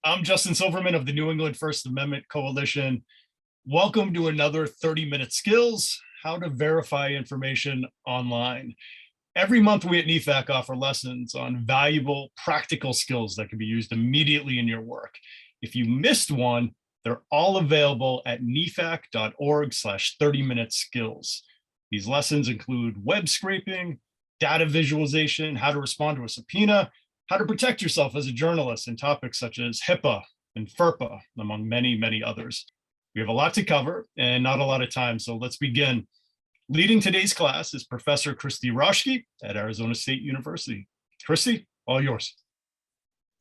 I'm Justin Silverman of the New England First Amendment Coalition. Welcome to another 30-minute skills, how to verify information online. Every month we at NEFAC offer lessons on valuable practical skills that can be used immediately in your work. If you missed one, they're all available at nefac.org/30-minute skills. These lessons include web scraping, data visualization, how to respond to a subpoena, how to protect yourself as a journalist, and topics such as HIPAA and FERPA, among many, many others. We have a lot to cover and not a lot of time, so let's begin. Leading today's class is Professor Kristy Roschke at Arizona State University. Kristy, all yours.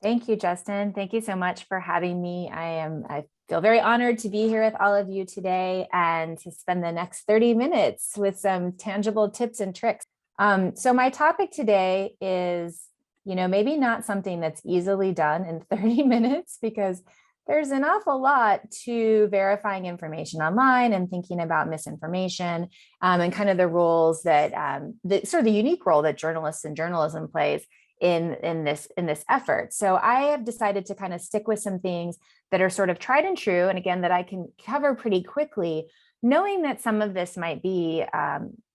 Thank you, Justin. Thank you so much for having me. I feel very honored to be here with all of you today and to spend the next 30 minutes with some tangible tips and tricks. So my topic today is, maybe not something that's easily done in 30 minutes because there's an awful lot to verifying information online and thinking about misinformation and kind of the roles that sort of the unique role that journalists and journalism plays in this effort. So I have decided to kind of stick with some things that are sort of tried and true, and again, that I can cover pretty quickly, knowing that some of this might be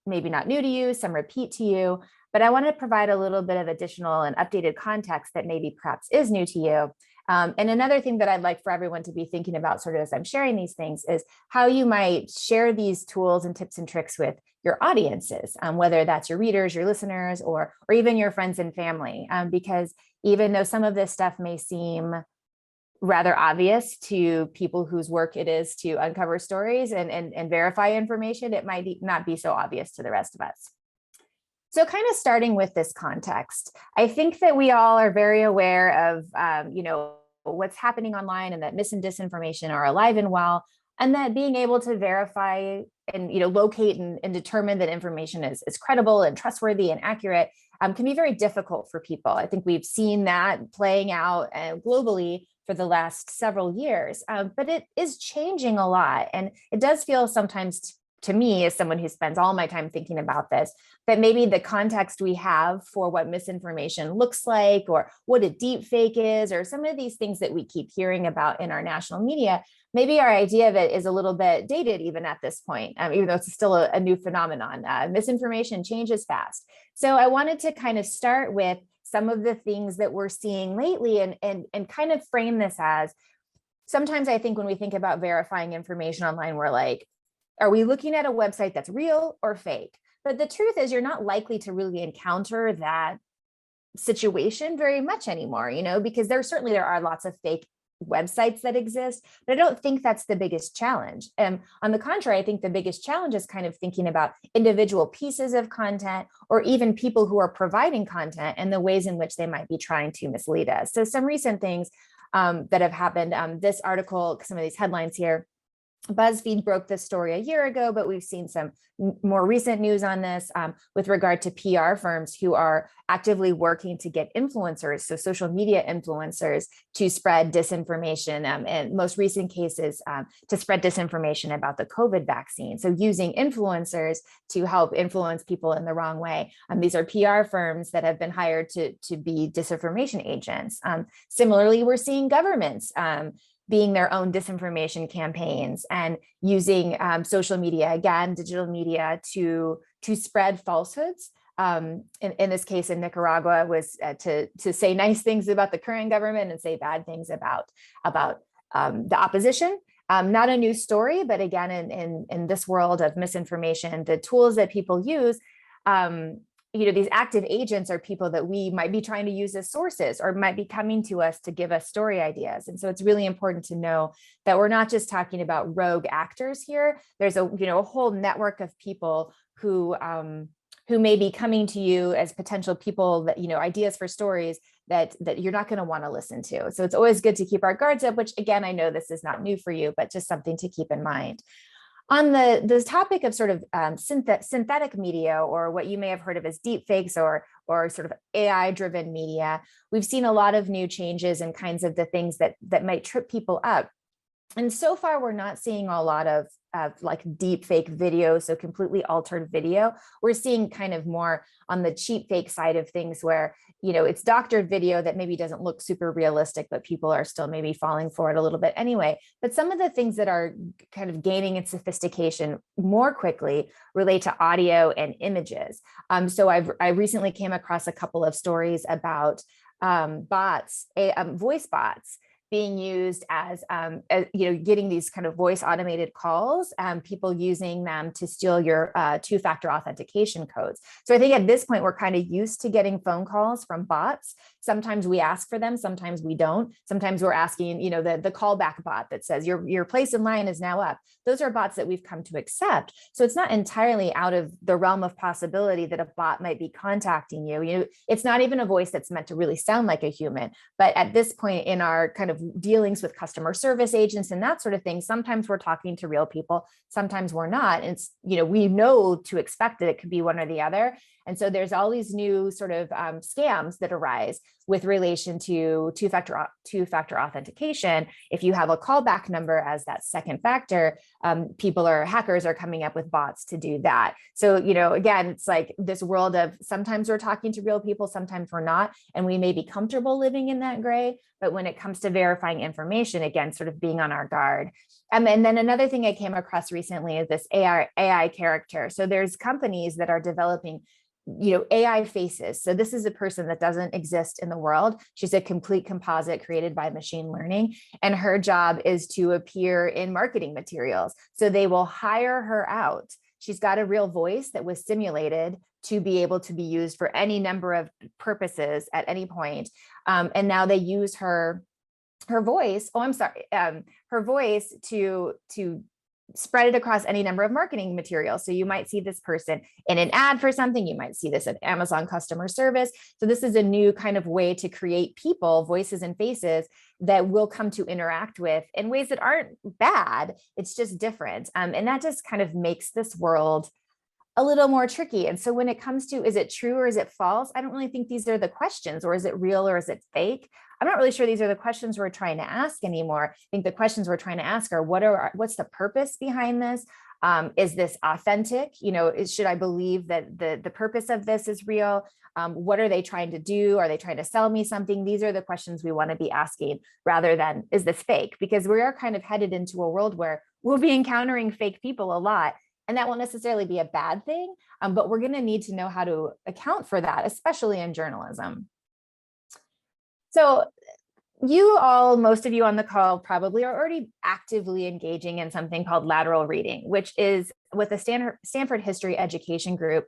maybe not new to you, some repeat to you, but I want to provide a little bit of additional and updated context that maybe perhaps is new to you. And another thing that I'd like for everyone to be thinking about sort of as I'm sharing these things is how you might share these tools and tips and tricks with your audiences, whether that's your readers, your listeners, or even your friends and family. Because even though some of this stuff may seem rather obvious to people whose work it is to uncover stories and verify information, it might not be so obvious to the rest of us. So kind of starting with this context, I think that we all are very aware of, what's happening online and that mis and disinformation are alive and well, and that being able to verify and, locate and determine that information is credible and trustworthy and accurate can be very difficult for people. I think we've seen that playing out globally for the last several years, but it is changing a lot. And it does feel sometimes to me, as someone who spends all my time thinking about this, that maybe the context we have for what misinformation looks like or what a deep fake is, or some of these things that we keep hearing about in our national media, maybe our idea of it is a little bit dated even at this point, even though it's still a new phenomenon. Misinformation changes fast. So I wanted to kind of start with some of the things that we're seeing lately and kind of frame this as, sometimes I think when we think about verifying information online, we're like, are we looking at a website that's real or fake? But the truth is you're not likely to really encounter that situation very much anymore, because there are lots of fake websites that exist, but I don't think that's the biggest challenge. And on the contrary, I think the biggest challenge is kind of thinking about individual pieces of content or even people who are providing content and the ways in which they might be trying to mislead us. So some recent things that have happened, this article, some of these headlines here, BuzzFeed broke this story a year ago, but we've seen some more recent news on this with regard to PR firms who are actively working to get influencers, so social media influencers, to spread disinformation, and most recent cases to spread disinformation about the COVID vaccine. So using influencers to help influence people in the wrong way. These are PR firms that have been hired to be disinformation agents. Similarly, we're seeing governments being their own disinformation campaigns and using social media, again, digital media to spread falsehoods. In this case, in Nicaragua, was to say nice things about the current government and say bad things about the opposition. Not a new story, but again, in this world of misinformation, the tools that people use, these active agents are people that we might be trying to use as sources or might be coming to us to give us story ideas. And so it's really important to know that we're not just talking about rogue actors here. There's a whole network of people who may be coming to you as potential people that, ideas for stories that you're not going to want to listen to. So it's always good to keep our guards up, which again, I know this is not new for you, but just something to keep in mind. On the topic of sort of synthetic media, or what you may have heard of as deep fakes or sort of AI-driven media, we've seen a lot of new changes and kinds of the things that might trip people up. And so far, we're not seeing a lot of like deep fake video, so completely altered video. We're seeing kind of more on the cheap fake side of things where, you know, it's doctored video that maybe doesn't look super realistic, but people are still maybe falling for it a little bit anyway. But some of the things that are kind of gaining in sophistication more quickly relate to audio and images. So I recently came across a couple of stories about bots, voice bots being used as, you know, getting these kind of voice automated calls, people using them to steal your two-factor authentication codes. So I think at this point, we're kind of used to getting phone calls from bots. Sometimes we ask for them, sometimes we don't. Sometimes we're asking, you know, the callback bot that says your place in line is now up. Those are bots that we've come to accept. So it's not entirely out of the realm of possibility that a bot might be contacting you. You know, it's not even a voice that's meant to really sound like a human. But at this point in our kind of dealings with customer service agents and that sort of thing, sometimes we're talking to real people, sometimes we're not. And it's, you know, we know to expect that it could be one or the other. And so there's all these new sort of scams that arise with relation to two-factor authentication. If you have a callback number as that second factor, hackers are coming up with bots to do that. So, you know, again, it's like this world of sometimes we're talking to real people, sometimes we're not, and we may be comfortable living in that gray. But when it comes to verifying information, again, sort of being on our guard. And then another thing I came across recently is this AI character. So there's companies that are developing, you know, AI faces. So this is a person that doesn't exist in the world. She's a complete composite created by machine learning. And her job is to appear in marketing materials. So they will hire her out. She's got a real voice that was simulated to be able to be used for any number of purposes at any point. And now they use her voice, her voice to spread it across any number of marketing materials. So you might see this person in an ad for something, you might see this at Amazon customer service. So this is a new kind of way to create people, voices and faces that we'll come to interact with in ways that aren't bad, it's just different. And that just kind of makes this world a little more tricky. And so when it comes to, is it true or is it false? I don't really think these are the questions, or is it real or is it fake? I'm not really sure these are the questions we're trying to ask anymore. I think the questions we're trying to ask are, what's the purpose behind this? Is this authentic? You know, should I believe that the purpose of this is real? What are they trying to do? Are they trying to sell me something? These are the questions we want to be asking rather than, is this fake? Because we are kind of headed into a world where we'll be encountering fake people a lot. And that won't necessarily be a bad thing, but we're going to need to know how to account for that, especially in journalism. So you all, most of you on the call probably are already actively engaging in something called lateral reading, which is what the Stanford History Education Group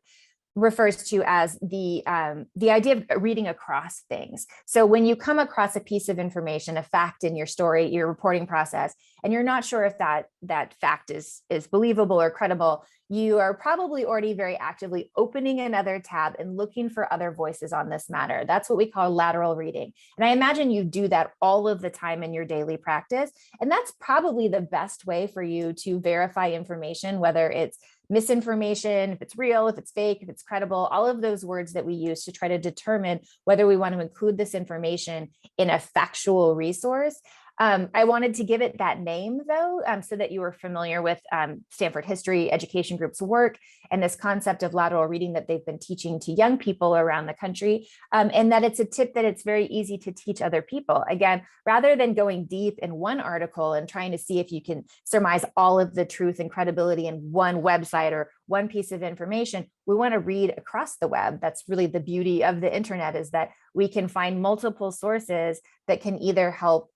refers to as the idea of reading across things. So when you come across a piece of information, a fact in your story, your reporting process, and you're not sure if that fact is believable or credible, you are probably already very actively opening another tab and looking for other voices on this matter. That's what we call lateral reading. And I imagine you do that all of the time in your daily practice. And that's probably the best way for you to verify information, whether it's misinformation, if it's real, if it's fake, if it's credible, all of those words that we use to try to determine whether we want to include this information in a factual resource. I wanted to give it that name, though, so that you were familiar with Stanford History Education Group's work and this concept of lateral reading that they've been teaching to young people around the country, and that it's a tip that it's very easy to teach other people. Again, rather than going deep in one article and trying to see if you can surmise all of the truth and credibility in one website or one piece of information, we want to read across the web. That's really the beauty of the internet, is that we can find multiple sources that can either help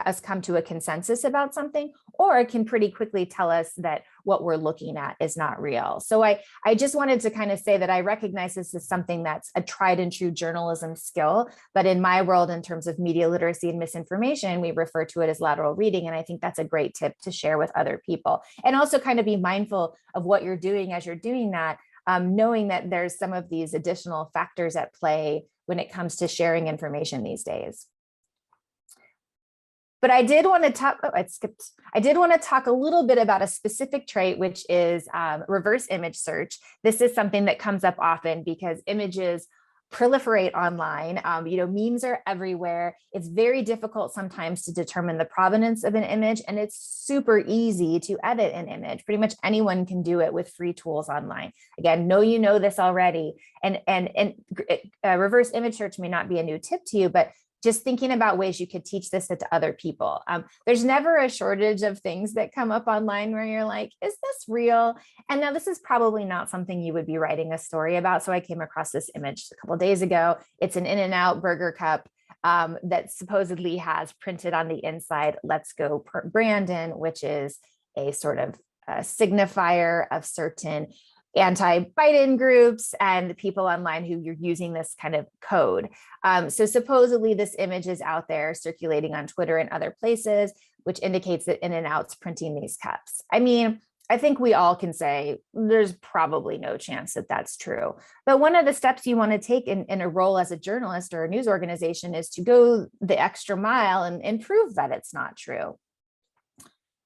us come to a consensus about something, or it can pretty quickly tell us that what we're looking at is not real. So I just wanted to kind of say that I recognize this as something that's a tried and true journalism skill, but in my world, in terms of media literacy and misinformation, we refer to it as lateral reading. And I think that's a great tip to share with other people. And also kind of be mindful of what you're doing as you're doing that, knowing that there's some of these additional factors at play when it comes to sharing information these days. But I did want to talk, I did want to talk a little bit about a specific trait, which is reverse image search. This is something that comes up often because images proliferate online. Memes are everywhere. It's very difficult sometimes to determine the provenance of an image, and it's super easy to edit an image. Pretty much anyone can do it with free tools online. Again, you know this already, and reverse image search may not be a new tip to you, but just thinking about ways you could teach this to other people. There's never a shortage of things that come up online where you're like, is this real? And now this is probably not something you would be writing a story about. So I came across this image a couple of days ago. It's an In-N-Out burger cup that supposedly has printed on the inside, "Let's go Brandon," which is a sort of signifier of certain anti-Biden groups and people online who you're using this kind of code. So supposedly this image is out there circulating on Twitter and other places, which indicates that In-N-Out's printing these cups. I mean, I think we all can say there's probably no chance that that's true. But one of the steps you want to take in a role as a journalist or a news organization is to go the extra mile and prove that it's not true.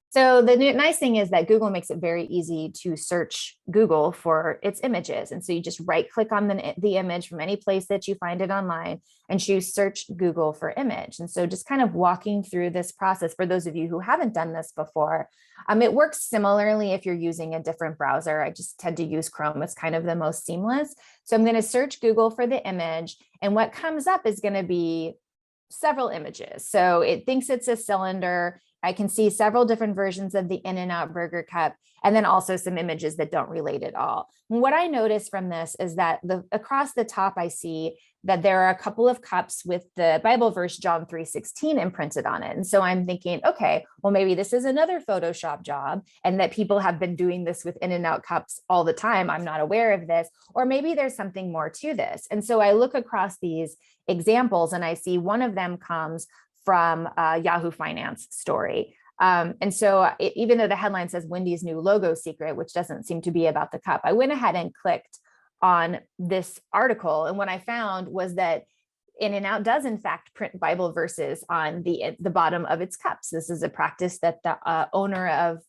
So the nice thing is that Google makes it very easy to search Google for its images. And so you just right click on the image from any place that you find it online and choose search Google for image. And so just kind of walking through this process for those of you who haven't done this before, it works similarly if you're using a different browser. I just tend to use Chrome. It's kind of the most seamless. So I'm going to search Google for the image, and what comes up is going to be several images. So it thinks it's a cylinder. I can see several different versions of the In-N-Out burger cup, and then also some images that don't relate at all. And what I noticed from this is that across the top, I see that there are a couple of cups with the Bible verse John 3:16 imprinted on it. And so I'm thinking, okay, well, maybe this is another Photoshop job, and that people have been doing this with In-N-Out cups all the time. I'm not aware of this, or maybe there's something more to this. And so I look across these examples and I see one of them comes from a Yahoo Finance story. And so even though the headline says Wendy's new logo secret, which doesn't seem to be about the cup, I went ahead and clicked on this article. And what I found was that In-N-Out does in fact print Bible verses on the bottom of its cups. This is a practice that the owner of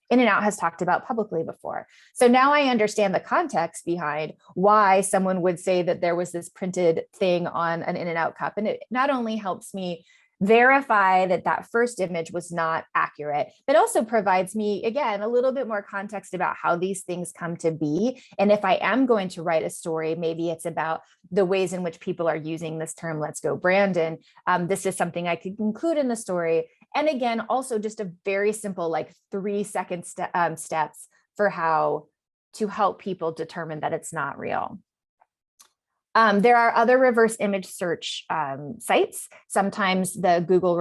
In-N-Out has talked about publicly before. So now I understand the context behind why someone would say that there was this printed thing on an In-N-Out cup. And it not only helps me verify that that first image was not accurate, but also provides me, again, a little bit more context about how these things come to be. And if I am going to write a story, maybe it's about the ways in which people are using this term, "Let's go Brandon." This is something I could include in the story. And again, also just a very simple, like 3-second steps for how to help people determine that it's not real. There are other reverse image search sites. Sometimes the Google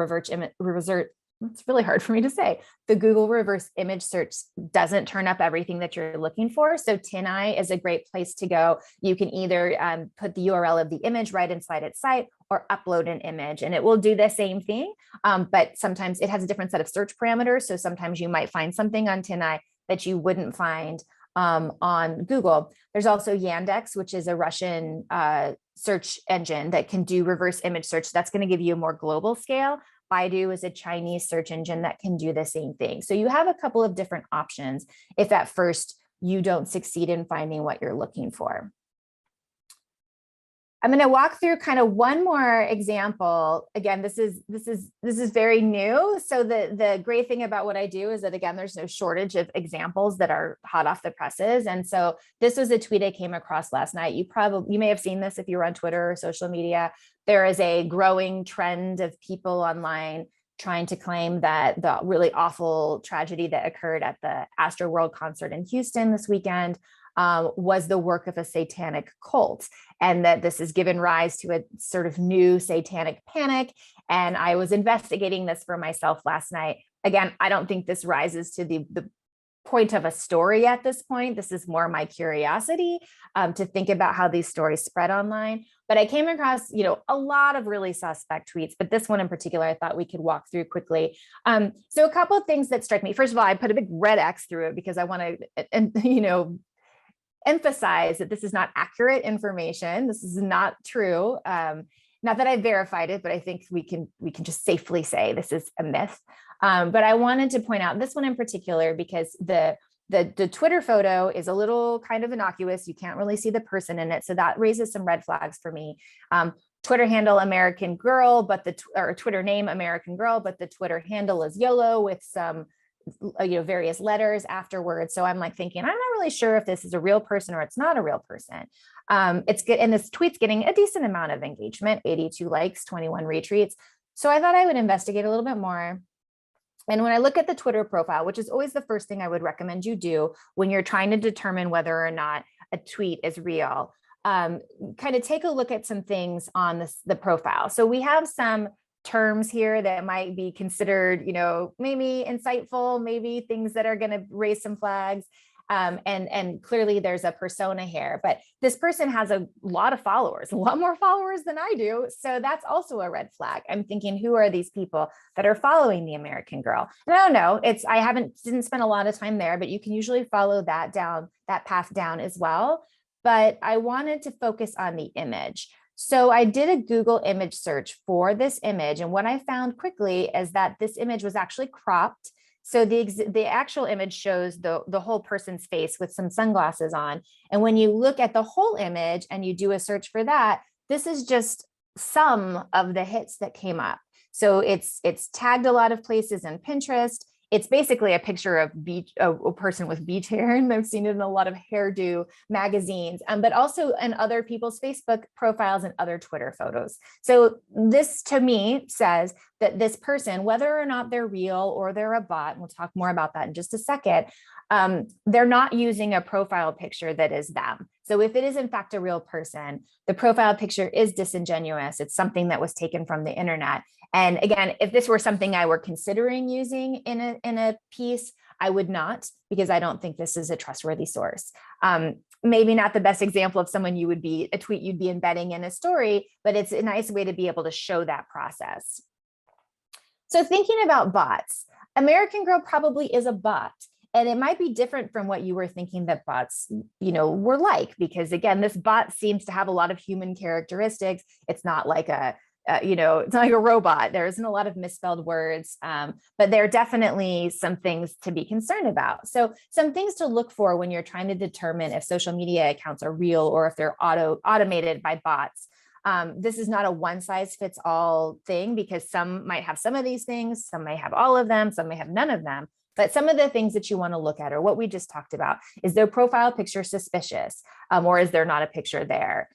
it's really hard for me to say. The Google reverse image search doesn't turn up everything that you're looking for. So TinEye is a great place to go. You can either put the URL of the image right inside its site or upload an image, and it will do the same thing. But sometimes it has a different set of search parameters. So sometimes you might find something on TinEye that you wouldn't find on Google. There's also Yandex, which is a Russian search engine that can do reverse image search. That's going to give you a more global scale. Baidu is a Chinese search engine that can do the same thing. So you have a couple of different options if at first you don't succeed in finding what you're looking for. I'm going to walk through kind of one more example. Again, this is very new. So the great thing about what I do is that, again, there's no shortage of examples that are hot off the presses. And so this was a tweet I came across last night. You may have seen this if you were on Twitter or social media. There is a growing trend of people online trying to claim that the really awful tragedy that occurred at the Astroworld concert in Houston this weekend was the work of a satanic cult, and that this has given rise to a sort of new satanic panic. And I was investigating this for myself last night. Again, I don't think this rises to the point of a story at this point. This is more my curiosity to think about how these stories spread online. But I came across, a lot of really suspect tweets, but this one in particular, I thought we could walk through quickly. So a couple of things that strike me. First of all, I put a big red X through it because I want to, emphasize that this is not accurate information. This is not true. Not that I verified it, but I think we can just safely say this is a myth. But I wanted to point out this one in particular because the The Twitter photo is a little kind of innocuous. You can't really see the person in it. So that raises some red flags for me. Twitter handle American Girl, but or Twitter name American Girl, but the Twitter handle is YOLO with some various letters afterwards. So I'm like thinking, I'm not really sure if this is a real person or it's not a real person. It's good. And this tweet's getting a decent amount of engagement, 82 likes, 21 retweets. So I thought I would investigate a little bit more. And when I look at the Twitter profile, which is always the first thing I would recommend you do when you're trying to determine whether or not a tweet is real, kind of take a look at some things on the profile. So we have some terms here that might be considered, maybe insightful, maybe things that are going to raise some flags. And clearly there's a persona here, but this person has a lot of followers, a lot more followers than I do. So that's also a red flag. I'm thinking, who are these people that are following the American Girl? And I don't know, I didn't spend a lot of time there, but you can usually follow that path down as well. But I wanted to focus on the image. So I did a Google image search for this image. And what I found quickly is that this image was actually cropped. So the actual image shows the whole person's face with some sunglasses on. And when you look at the whole image and you do a search for that, this is just some of the hits that came up. So it's tagged a lot of places in Pinterest. It's basically a picture of a person with beach hair, and I've seen it in a lot of hairdo magazines, but also in other people's Facebook profiles and other Twitter photos. So this to me says that this person, whether or not they're real or they're a bot, and we'll talk more about that in just a second, they're not using a profile picture that is them. So if it is in fact a real person, the profile picture is disingenuous. It's something that was taken from the internet. And again, if this were something I were considering using in a piece, I would not, because I don't think this is a trustworthy source. Maybe not the best example of someone a tweet you'd be embedding in a story, but it's a nice way to be able to show that process. So thinking about bots, American Girl probably is a bot. And it might be different from what you were thinking that bots, were like, because again, this bot seems to have a lot of human characteristics. It's not like it's not like a robot. There isn't a lot of misspelled words, but there are definitely some things to be concerned about. So some things to look for when you're trying to determine if social media accounts are real or if they're automated by bots. This is not a one size fits all thing, because some might have some of these things, some may have all of them, some may have none of them. But some of the things that you want to look at are what we just talked about. Is their profile picture suspicious, or is there not a picture there?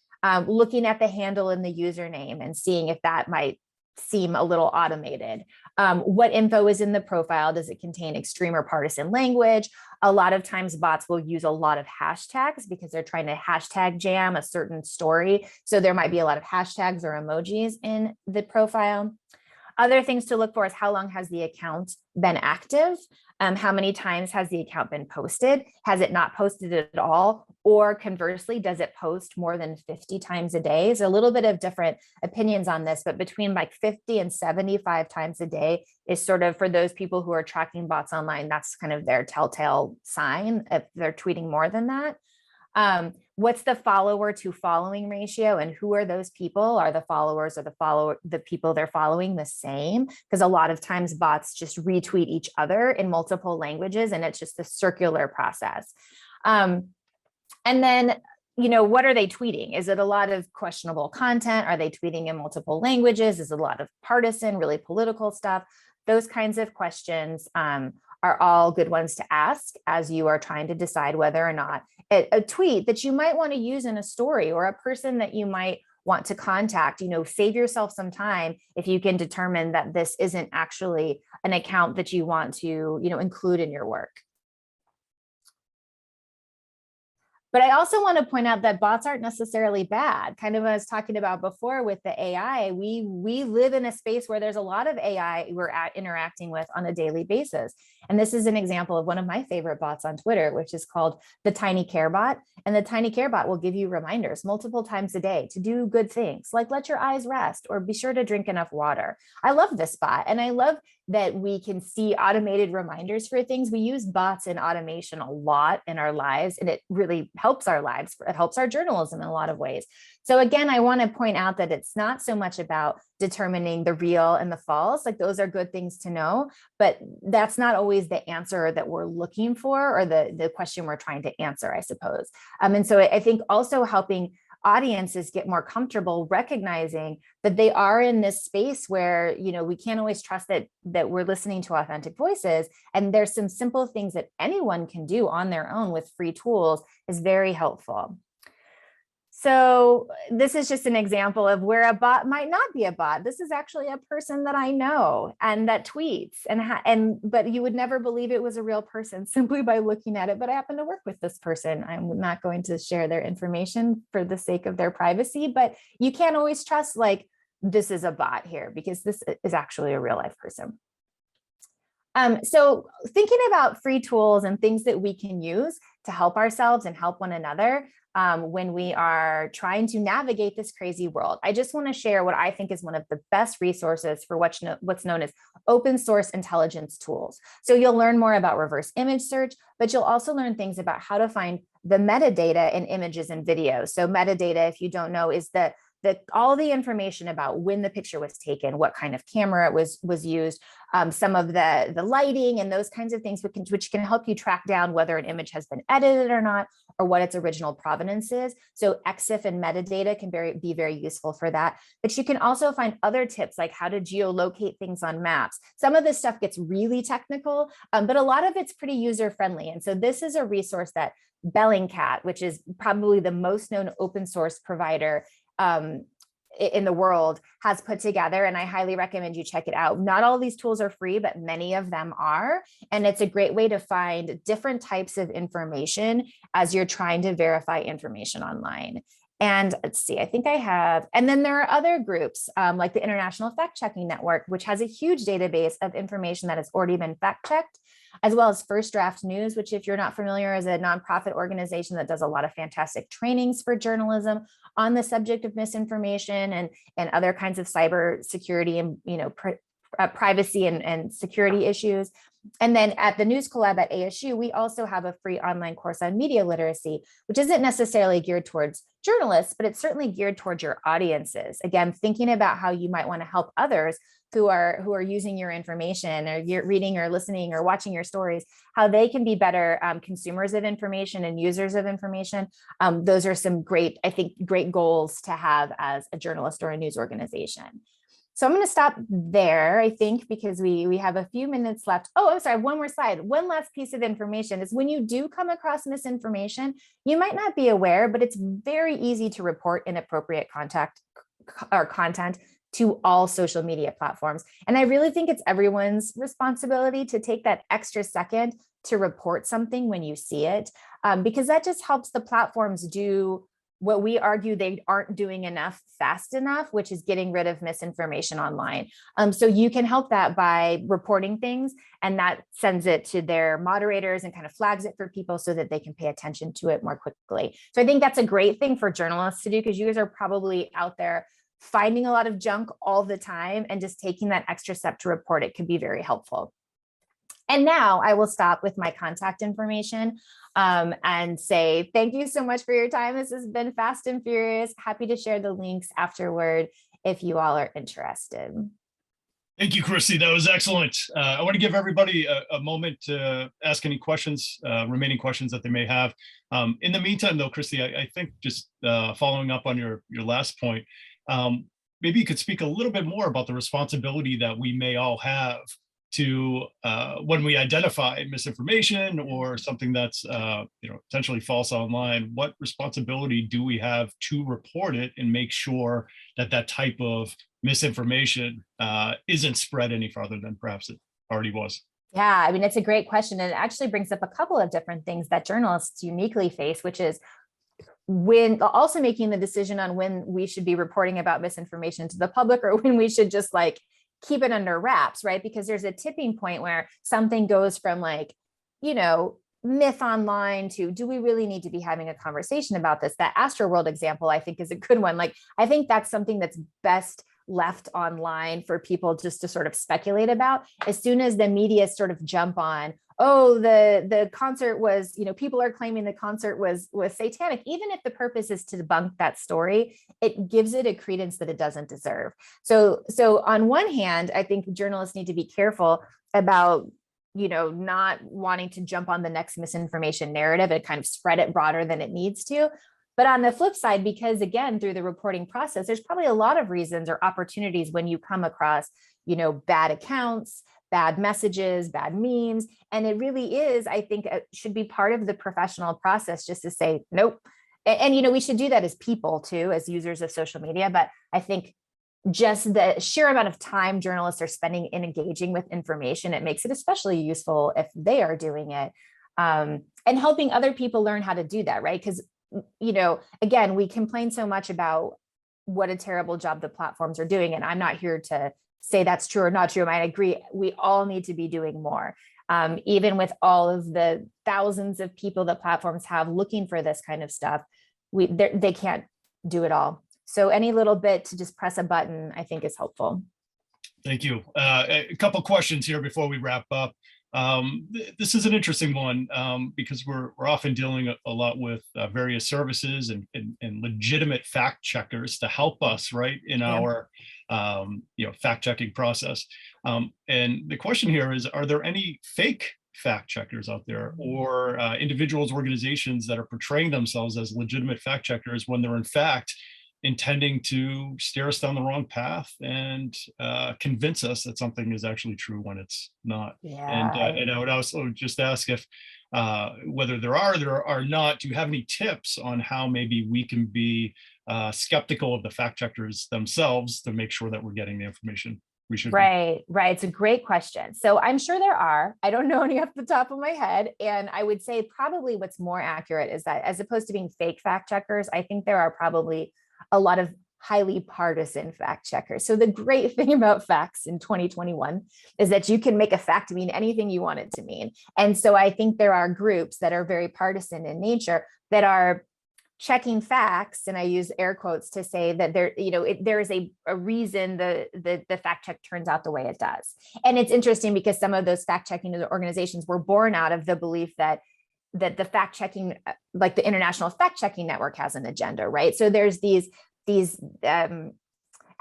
Looking at the handle and the username and seeing if that might seem a little automated. What info is in the profile? Does it contain extreme or partisan language? A lot of times bots will use a lot of hashtags because they're trying to hashtag jam a certain story. So there might be a lot of hashtags or emojis in the profile. Other things to look for is how long has the account been active? How many times has the account been posted? Has it not posted at all? Or conversely, does it post more than 50 times a day? There's a little bit of different opinions on this, but between like 50 and 75 times a day is sort of, for those people who are tracking bots online, that's kind of their telltale sign if they're tweeting more than that. What's the follower to following ratio, and who are those people? Are the followers or the people they're following the same? Because a lot of times bots just retweet each other in multiple languages, and it's just a circular process. And then, what are they tweeting? Is it a lot of questionable content? Are they tweeting in multiple languages? Is it a lot of partisan, really political stuff? Those kinds of questions are all good ones to ask as you are trying to decide whether or not a tweet that you might want to use in a story, or a person that you might want to contact, save yourself some time if you can determine that this isn't actually an account that you want to, include in your work. But I also want to point out that bots aren't necessarily bad. Kind of what I was talking about before with the AI, we live in a space where there's a lot of AI we're interacting with on a daily basis. And this is an example of one of my favorite bots on Twitter, which is called the Tiny Care Bot. And the Tiny Care Bot will give you reminders multiple times a day to do good things, like let your eyes rest or be sure to drink enough water. I love this bot. And I love that we can see automated reminders for things. We use bots and automation a lot in our lives, and it really helps our lives. It helps our journalism in a lot of ways. So again, I want to point out that it's not so much about determining the real and the false. Like, those are good things to know, but that's not always the answer that we're looking for, or the question we're trying to answer, I suppose. And so I think also helping audiences get more comfortable recognizing that they are in this space where, we can't always trust that we're listening to authentic voices. And there's some simple things that anyone can do on their own with free tools is very helpful. So this is just an example of where a bot might not be a bot. This is actually a person that I know and that tweets, but you would never believe it was a real person simply by looking at it. But I happen to work with this person. I'm not going to share their information for the sake of their privacy, but you can't always trust like this is a bot here, because this is actually a real life person. So thinking about free tools and things that we can use to help ourselves and help one another when we are trying to navigate this crazy world, I just want to share what I think is one of the best resources for what's known as open source intelligence tools. So you'll learn more about reverse image search, but you'll also learn things about how to find the metadata in images and videos. So metadata, if you don't know, is all the information about when the picture was taken, what kind of camera was used, some of the lighting and those kinds of things, which can help you track down whether an image has been edited or not, or what its original provenance is. So EXIF and metadata can be very useful for that. But you can also find other tips like how to geolocate things on maps. Some of this stuff gets really technical, but a lot of it's pretty user-friendly. And so this is a resource that Bellingcat, which is probably the most known open source provider in the world, has put together, and I highly recommend you check it out. Not all these tools are free, but many of them are, and it's a great way to find different types of information as you're trying to verify information online. And let's see, I think I have, and then there are other groups like the International Fact Checking Network, which has a huge database of information that has already been fact checked, as well as First Draft News, which, if you're not familiar, is a nonprofit organization that does a lot of fantastic trainings for journalism on the subject of misinformation and other kinds of cyber security and privacy and security issues. And then at the News Collab at ASU, we also have a free online course on media literacy, which isn't necessarily geared towards journalists, but it's certainly geared towards your audiences. Again, thinking about how you might want to help others who are using your information, or you're reading or listening or watching your stories, how they can be better consumers of information and users of information. Those are some great goals to have as a journalist or a news organization. So I'm going to stop there, I think, because we have a few minutes left. Oh, I'm sorry, one more slide. One last piece of information is when you do come across misinformation, you might not be aware, but it's very easy to report inappropriate content to all social media platforms. And I really think it's everyone's responsibility to take that extra second to report something when you see it, because that just helps the platforms do what we argue they aren't doing enough fast enough, which is getting rid of misinformation online. So you can help that by reporting things, and that sends it to their moderators and kind of flags it for people so that they can pay attention to it more quickly. So I think that's a great thing for journalists to do, because you guys are probably out there finding a lot of junk all the time, and just taking that extra step to report it could be very helpful. And now I will stop with my contact information and say thank you so much for your time. This has been fast and furious. Happy to share the links afterward if you all are interested. Thank you, Kristy. That was excellent. I want to give everybody a moment to ask any questions, remaining questions that they may have. In the meantime, though, Kristy, I think just following up on your last point, maybe you could speak a little bit more about the responsibility that we may all have to when we identify misinformation or something that's potentially false online. What responsibility do we have to report it and make sure that that type of misinformation isn't spread any farther than perhaps it already was? Yeah, I mean, it's a great question, and it actually brings up a couple of different things that journalists uniquely face, which is when also making the decision on when we should be reporting about misinformation to the public, or when we should just like keep it under wraps, right? Because there's a tipping point where something goes from myth online to, do we really need to be having a conversation about this? That Astroworld example, I think, is a good one. Like, I think that's something that's best left online for people just to sort of speculate about. As soon as the media sort of jump on, oh, the concert was, people are claiming the concert was satanic, even if the purpose is to debunk that story, it gives it a credence that it doesn't deserve. So on one hand, I think journalists need to be careful about not wanting to jump on the next misinformation narrative and kind of spread it broader than it needs to. But on the flip side, because again, through the reporting process, there's probably a lot of reasons or opportunities when you come across, bad accounts, bad messages, bad memes. And it really is, I think, should be part of the professional process just to say, nope. And we should do that as people too, as users of social media. But I think just the sheer amount of time journalists are spending in engaging with information, it makes it especially useful if they are doing it, and helping other people learn how to do that, right? Because, again, we complain so much about what a terrible job the platforms are doing. And I'm not here to say that's true or not true. I agree. We all need to be doing more. Even with all of the thousands of people that platforms have looking for this kind of stuff, they can't do it all. So any little bit to just press a button, I think is helpful. Thank you. A couple questions here before we wrap up. This is an interesting one because we're often dealing a lot with various services and legitimate fact checkers to help us, right, in our fact checking process. And the question here is, are there any fake fact checkers out there, or individuals, organizations that are portraying themselves as legitimate fact checkers when they're in fact intending to steer us down the wrong path and convince us that something is actually true when it's not? Yeah. And I would also just ask if whether there are not, do you have any tips on how maybe we can be skeptical of the fact checkers themselves to make sure that we're getting the information we should? Right. It's a great question. So I'm sure there are. I don't know any off the top of my head. And I would say probably what's more accurate is that as opposed to being fake fact checkers, I think there are probably a lot of highly partisan fact checkers. So the great thing about facts in 2021 is that you can make a fact mean anything you want it to mean. And so I think there are groups that are very partisan in nature that are checking facts, and I use air quotes to say that there is a reason the fact check turns out the way it does. And it's interesting because some of those fact checking organizations were born out of the belief that the fact checking, like the International Fact Checking Network, has an agenda, right? So there's these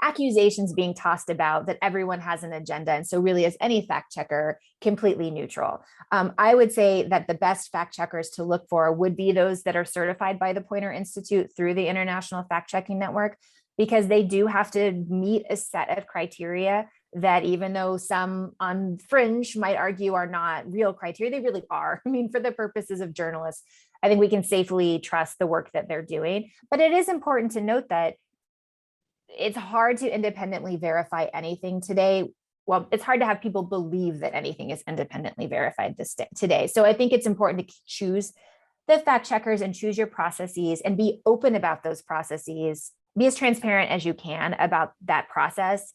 accusations being tossed about that everyone has an agenda. And so really, as any fact checker, completely neutral. I would say that the best fact checkers to look for would be those that are certified by the Poynter Institute through the International Fact Checking Network, because they do have to meet a set of criteria that, even though some on fringe might argue are not real criteria, they really are. I mean, for the purposes of journalists, I think we can safely trust the work that they're doing. But it is important to note that it's hard to independently verify anything today. Well, it's hard to have people believe that anything is independently verified today. So I think it's important to choose the fact checkers and choose your processes and be open about those processes. Be as transparent as you can about that process,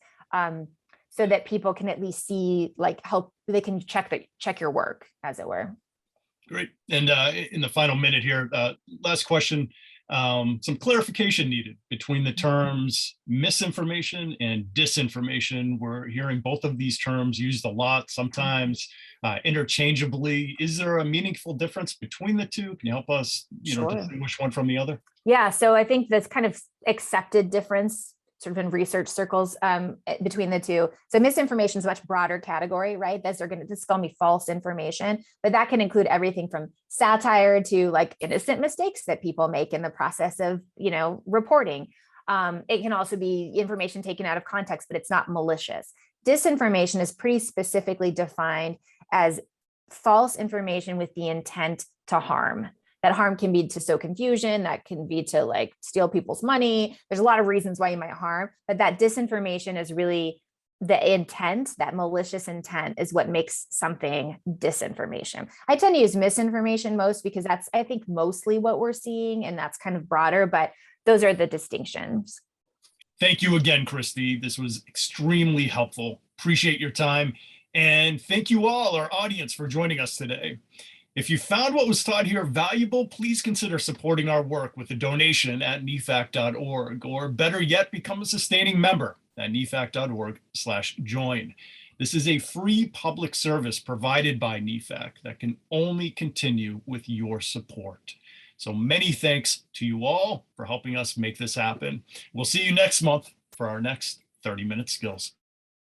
so that people can at least see, how they can check your work, as it were. Great. And in the final minute here, last question, some clarification needed between the terms misinformation and disinformation. We're hearing both of these terms used a lot, sometimes interchangeably. Is there a meaningful difference between the two? Can you help us, Sure. distinguish one from the other? Yeah, so I think this kind of accepted difference sort of in research circles between the two. So misinformation is a much broader category, right? This is going to be false information, but that can include everything from satire to innocent mistakes that people make in the process of, reporting. It can also be information taken out of context, but it's not malicious. Disinformation is pretty specifically defined as false information with the intent to harm. That harm can be to sow confusion, that can be to steal people's money. There's a lot of reasons why you might harm, but that disinformation is really the intent, that malicious intent is what makes something disinformation. I tend to use misinformation most because that's, I think, mostly what we're seeing, and that's kind of broader, but those are the distinctions. Thank you again, Kristy. This was extremely helpful. Appreciate your time. And thank you all, our audience, for joining us today. If you found what was taught here valuable, please consider supporting our work with a donation at nefac.org, or better yet, become a sustaining member at nefac.org/join. This is a free public service provided by NEFAC that can only continue with your support. So many thanks to you all for helping us make this happen. We'll see you next month for our next 30-minute skills.